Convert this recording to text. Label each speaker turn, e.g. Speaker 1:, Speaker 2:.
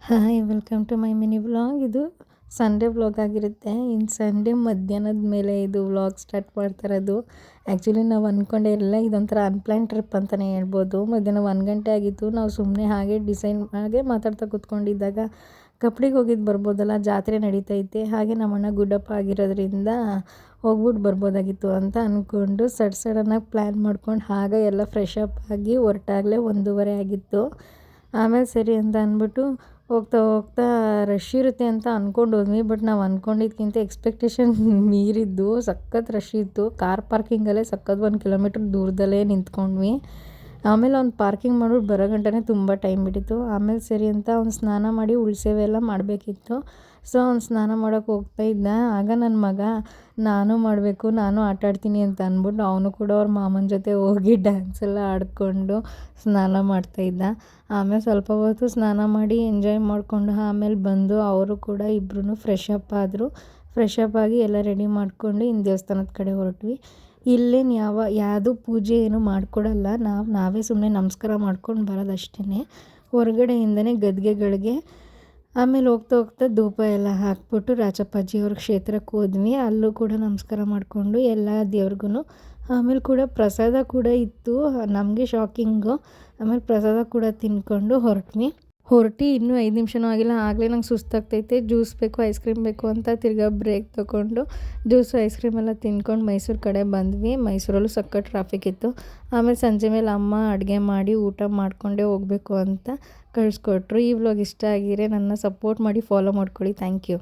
Speaker 1: Hi welcome to my mini vlog. ಇದು Sunday vlog ಆಗಿರುತ್ತೆ. ಇನ್ನು ಸಂಡೇ ಮಧ್ಯಾಹ್ನದ ಮೇಲೆ ಇದು ವ್ಲಾಗ್ ಸ್ಟಾರ್ಟ್ ಮಾಡ್ತಾರದು. ಆ್ಯಕ್ಚುಲಿ ನಾವು ಅಂದ್ಕೊಂಡೇ ಇದೊಂಥರ ಅನ್ಪ್ಲ್ಯಾನ್ ಟ್ರಿಪ್ ಅಂತಲೇ ಹೇಳ್ಬೋದು. ಮಧ್ಯಾಹ್ನ 1 ಗಂಟೆ ಆಗಿತ್ತು. ನಾವು ಸುಮ್ಮನೆ ಹಾಗೆ ಮಾತಾಡ್ತಾ ಕೂತ್ಕೊಂಡಿದ್ದಾಗ ಕಪ್ಪಡಿಗೆ ಹೋಗಿದ್ದು ಬರ್ಬೋದಲ್ಲ, ಜಾತ್ರೆ ನಡೀತೈತೆ, ಹಾಗೆ ನಮ್ಮಣ್ಣ ಗುಡ್ಡಪ್ಪ ಆಗಿರೋದ್ರಿಂದ ಹೋಗ್ಬಿಟ್ಟು ಬರ್ಬೋದಾಗಿತ್ತು ಅಂತ ಅಂದ್ಕೊಂಡು ಸಡನ್ನಾಗಿ ಪ್ಲ್ಯಾನ್ ಮಾಡ್ಕೊಂಡು ಹಾಗೆ ಎಲ್ಲ ಫ್ರೆಶ್ ಅಪ್ ಆಗಿ ಹೊರಟಾಗಲೇ 1:30 ಆಗಿತ್ತು. ಆಮೇಲೆ ಸರಿ ಅಂತ ಅಂದ್ಬಿಟ್ಟು ಹೋಗ್ತಾ ರಶ್ ಇರುತ್ತೆ ಅಂತ ಅಂದ್ಕೊಂಡು ಹೋದ್ವಿ. ಬಟ್ ನಾವು ಅಂದ್ಕೊಂಡಿದ್ದಕ್ಕಿಂತ ಎಕ್ಸ್ಪೆಕ್ಟೇಷನ್ ಮೀರಿದ್ದು ಸಖತ್ ರಶ್ ಇತ್ತು. ಕಾರ್ ಪಾರ್ಕಿಂಗಲ್ಲೇ ಸಖತ್ 1 ಕಿಲೋಮೀಟ್ರ್ ದೂರದಲ್ಲೇ ನಿಂತ್ಕೊಂಡ್ವಿ. ಆಮೇಲೆ ಅವ್ನು ಪಾರ್ಕಿಂಗ್ ಮಾಡ್ಬಿಟ್ಟು ಬರೋ ಗಂಟನೇ ತುಂಬ ಟೈಮ್ ಬಿಟ್ಟಿತ್ತು. ಆಮೇಲೆ ಸರಿ ಅಂತ ಅವ್ನು ಸ್ನಾನ ಮಾಡಿ ಉಳ್ಸೇವೆ ಎಲ್ಲ ಮಾಡಬೇಕಿತ್ತು. ಸೊ ಅವ್ನು ಸ್ನಾನ ಮಾಡೋಕ್ಕೆ ಹೋಗ್ತಾ ಇದ್ದ. ಆಗ ನನ್ನ ಮಗ ನಾನು ಮಾಡಬೇಕು, ನಾನು ಆಟ ಆಡ್ತೀನಿ ಅಂತ ಅಂದ್ಬಿಟ್ಟು ಅವನು ಕೂಡ ಅವ್ರ ಮಾಮನ ಜೊತೆ ಹೋಗಿ ಡ್ಯಾನ್ಸ್ ಎಲ್ಲ ಆಡಿಕೊಂಡು ಸ್ನಾನ ಮಾಡ್ತಾಯಿದ್ದ. ಆಮೇಲೆ ಸ್ವಲ್ಪ ಹೊತ್ತು ಸ್ನಾನ ಮಾಡಿ ಎಂಜಾಯ್ ಮಾಡಿಕೊಂಡು ಆಮೇಲೆ ಬಂದು ಅವರು ಕೂಡ ಇಬ್ಬರೂ ಫ್ರೆಶ್ ಅಪ್ ಆದರು. ಫ್ರೆಶ್ ಅಪ್ ಆಗಿ ಎಲ್ಲ ರೆಡಿ ಮಾಡಿಕೊಂಡು ಇನ್ನು ದೇವಸ್ಥಾನದ ಕಡೆ ಹೊರಟ್ವಿ. ಇಲ್ಲೇನು ಯಾವುದು ಪೂಜೆ ಏನು ಮಾಡಿಕೊಡಲ್ಲ, ನಾವೇ ಸುಮ್ಮನೆ ನಮಸ್ಕಾರ ಮಾಡ್ಕೊಂಡು ಬರೋದಷ್ಟೇ ಹೊರಗಡೆಯಿಂದನೇ ಗದ್ಗೆಗಳಿಗೆ. ಆಮೇಲೆ ಹೋಗ್ತಾ ಧೂಪ ಎಲ್ಲ ಹಾಕ್ಬಿಟ್ಟು ರಾಚಪ್ಪಾಜಿಯವ್ರ ಕ್ಷೇತ್ರಕ್ಕೆ ಹೋದ್ವಿ. ಅಲ್ಲೂ ಕೂಡ ನಮಸ್ಕಾರ ಮಾಡಿಕೊಂಡು ಎಲ್ಲ ದೇವ್ರಿಗೂ. ಆಮೇಲೆ ಕೂಡ ಪ್ರಸಾದ ಕೂಡ ಇತ್ತು. ನಮಗೆ ಶಾಕಿಂಗು. ಆಮೇಲೆ ಪ್ರಸಾದ ಕೂಡ ತಿಂದ್ಕೊಂಡು ಹೊರಟು ಇನ್ನೂ 5 ನಿಮಿಷನೂ ಆಗಿಲ್ಲ, ಆಗಲೇ ನಂಗೆ ಸುಸ್ತಾಗ್ತೈತೆ, ಜ್ಯೂಸ್ ಬೇಕು, ಐಸ್ ಕ್ರೀಮ್ ಬೇಕು ಅಂತ ತಿರ್ಗಾ ಬ್ರೇಕ್ ತೊಗೊಂಡು ಜ್ಯೂಸು ಐಸ್ ಕ್ರೀಮ್ ಎಲ್ಲ ತಿಂದ್ಕೊಂಡು ಮೈಸೂರು ಕಡೆ ಬಂದ್ವಿ. ಮೈಸೂರಲ್ಲೂ ಸಖತ್ ಟ್ರಾಫಿಕ್ ಇತ್ತು. ಆಮೇಲೆ ಸಂಜೆ ಮೇಲೆ ಅಮ್ಮ ಅಡುಗೆ ಮಾಡಿ ಊಟ ಮಾಡಿಕೊಂಡೇ ಹೋಗಬೇಕು ಅಂತ ಕಳಿಸ್ಕೊಟ್ರು. ಈ ವ್ಲಾಗ್ ಇಷ್ಟ ಆಗಿದ್ರೆ ನನ್ನ ಸಪೋರ್ಟ್ ಮಾಡಿ ಫಾಲೋ ಮಾಡ್ಕೊಳ್ಳಿ. Thank you.